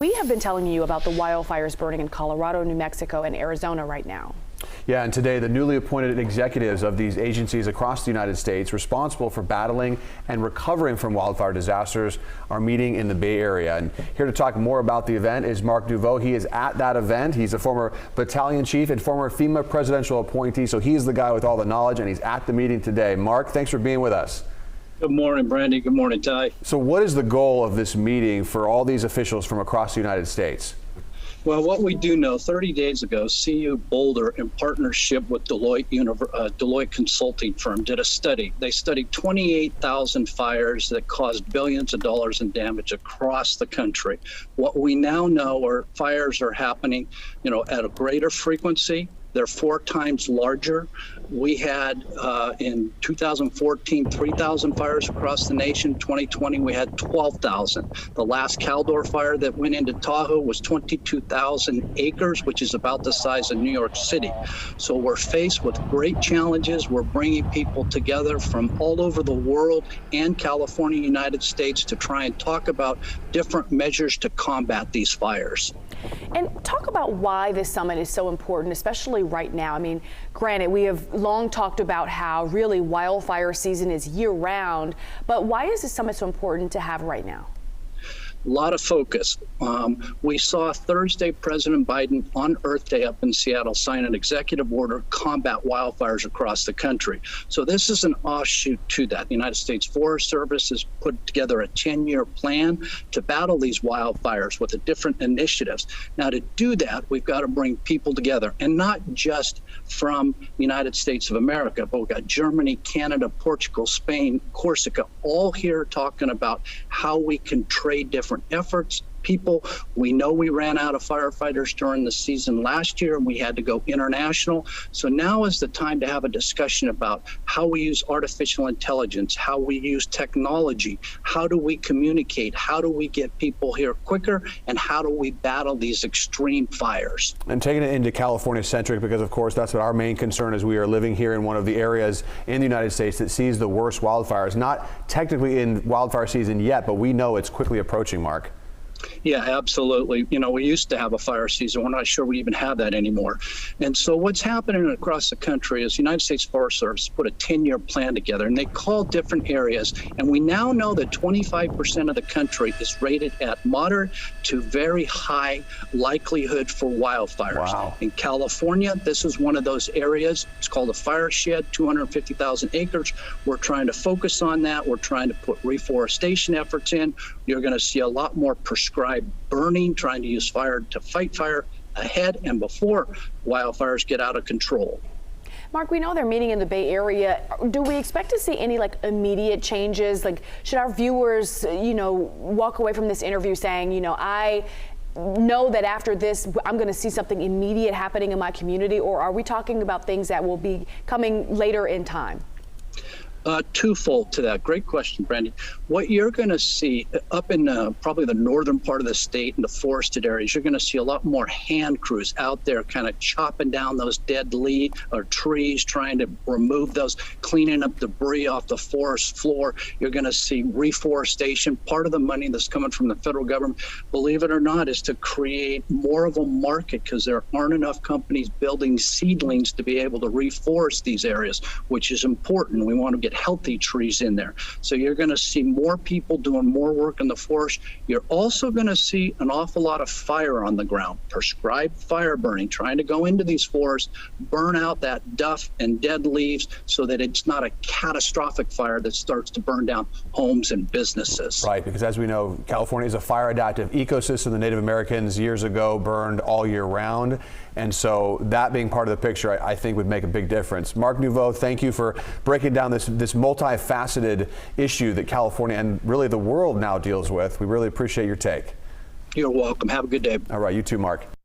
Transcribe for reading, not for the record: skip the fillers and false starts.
We have been telling you about the wildfires burning in Colorado, New Mexico, and Arizona right now. Yeah, and today the newly appointed executives of these agencies across the United States responsible for battling and recovering from wildfire disasters are meeting in the Bay Area. And here to talk more about the event is Mark Nouveau. He is at that event. He's a former battalion chief and former FEMA presidential appointee, so he's the guy with all the knowledge, and he's at the meeting today. Mark, thanks for being with us. Good morning, Brandy. Good morning, Ty. So what is the goal of this meeting for all these officials from across the United States? Well, what we do know, 30 days ago, CU Boulder, in partnership with Deloitte Consulting Firm, did a study. They studied 28,000 fires that caused billions of dollars in damage across the country. What we now know are fires are happening, at a greater frequency. They're 4 times larger. We had in 2014 3,000 fires across the nation. 2020 we had 12,000. The last Caldor fire that went into Tahoe was 22,000 acres, which is about the size of New York City. So we're faced with great challenges. We're bringing people together from all over the world and California, United States, to try and talk about different measures to combat these fires. And talk about why this summit is so important, especially right now. I mean, granted, we have long talked about how really wildfire season is year-round, but why is this summit so important to have right now? A lot of focus. We saw Thursday President Biden on Earth Day up in Seattle sign an executive order to combat wildfires across the country. So this is an offshoot to that. The United States Forest Service has put together a 10-year plan to battle these wildfires with the different initiatives. Now, to do that, we've got to bring people together, and not just from the United States of America, but we've got Germany, Canada, Portugal, Spain, Corsica, all here talking about how we can trade different efforts, people. We know we ran out of firefighters during the season last year, and we had to go international. So now is the time to have a discussion about how we use artificial intelligence, how we use technology, how do we communicate, how do we get people here quicker, and how do we battle these extreme fires. And taking it into California-centric, because of course that's what our main concern is. We are living here in one of the areas in the United States that sees the worst wildfires. Not technically in wildfire season yet, but we know it's quickly approaching, Mark. Yeah, absolutely. We used to have a fire season. We're not sure we even have that anymore. And so what's happening across the country is the United States Forest Service put a 10-year plan together, and they call different areas. And we now know that 25% of the country is rated at moderate to very high likelihood for wildfires. Wow. In California, this is one of those areas. It's called a fire shed, 250,000 acres. We're trying to focus on that. We're trying to put reforestation efforts in. You're going to see a lot more prescribed burning, trying to use fire to fight fire ahead and before wildfires get out of control. Mark, we know they're meeting in the Bay Area. Do we expect to see any immediate changes? Should our viewers, walk away from this interview saying, I know that after this, I'm going to see something immediate happening in my community, or are we talking about things that will be coming later in time? Twofold to that. Great question, Brandy. What you're going to see up in probably the northern part of the state and the forested areas, you're going to see a lot more hand crews out there kind of chopping down those dead leaves or trees, trying to remove those, cleaning up debris off the forest floor. You're going to see reforestation. Part of the money that's coming from the federal government, believe it or not, is to create more of a market, because there aren't enough companies building seedlings to be able to reforest these areas, which is important. We want to get healthy trees in there. So you're going to see more people doing more work in the forest. You're also going to see an awful lot of fire on the ground, prescribed fire burning, trying to go into these forests, burn out that duff and dead leaves so that it's not a catastrophic fire that starts to burn down homes and businesses. Right, because as we know, California is a fire adaptive ecosystem. The Native Americans years ago burned all year round. And so that being part of the picture, I think would make a big difference. Mark Nouveau, thank you for breaking down this multifaceted issue that California and really the world now deals with. We really appreciate your take. You're welcome. Have a good day. All right, you too, Mark.